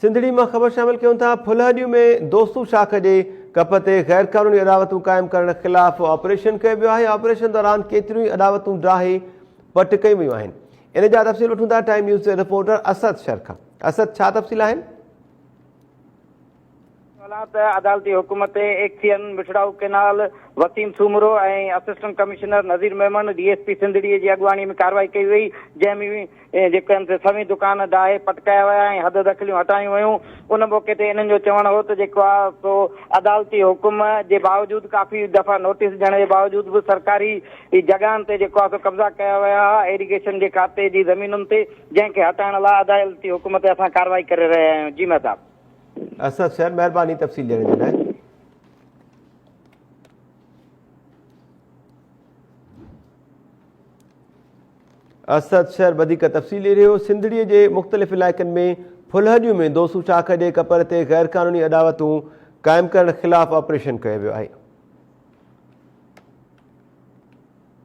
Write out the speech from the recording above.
सिंधड़ी में खबर शामिल क्यों था। फुलहरियूं में दोस्तू शाख के कप से गैर कानूनी अदावतूं कायम करण खिलाफ ऑपरेशन किया वियो है। ऑपरेशन दौरान केतिरियूं अदावतूं ड्राहे पट कई वयूं आहिनि। इन जा तफ़सील वठूं था टाइम न्यूज़ जे रिपोर्टर असद शर खां। असद, छा तफ़सील आहिनि? अदालती हुकुम ते एक्सियन मिठड़ाऊ केनाल वसीम सूमरो ऐं असिस्टेंट कमिश्नर नज़ीर मेमन डीएसपी सिंधड़ी की अगवानी में कार्रवाई कई वई, जंहिंमें जेके सभी दुकान ॾाहे पटकाया विया ऐं हद दख़लियूं हटायूं वयूं। उन मौके ते इन्हनि जो चवणु हो त जेको आहे सो अदालती हुकुम जे बावजूद काफ़ी दफ़ा नोटिस ॾियण जे बावजूद भी सरकारी जगहनि ते जेको आहे सो कब्ज़ा कया विया हुआ इरिगेशन के खाते जी ज़मीनुनि ते, जंहिंखे हटाइण लाइ अदालती हुकुम ते असां कार्रवाई करे रहिया आहियूं। जी महताब। असद शहर, मेहरबानी तफ़सील ॾियण जे लाइ। असद शहर वधीक तफ़सील ॾेई रहियो। सिंधड़ीअ जे मुख़्तलिफ़ इलाइक़नि में फुलहरियूं में दोस्तू शाख जे कपर ते गैर कानूनी अदावतूं कायम करण खिलाफ़ ऑपरेशन कयो वियो आहे।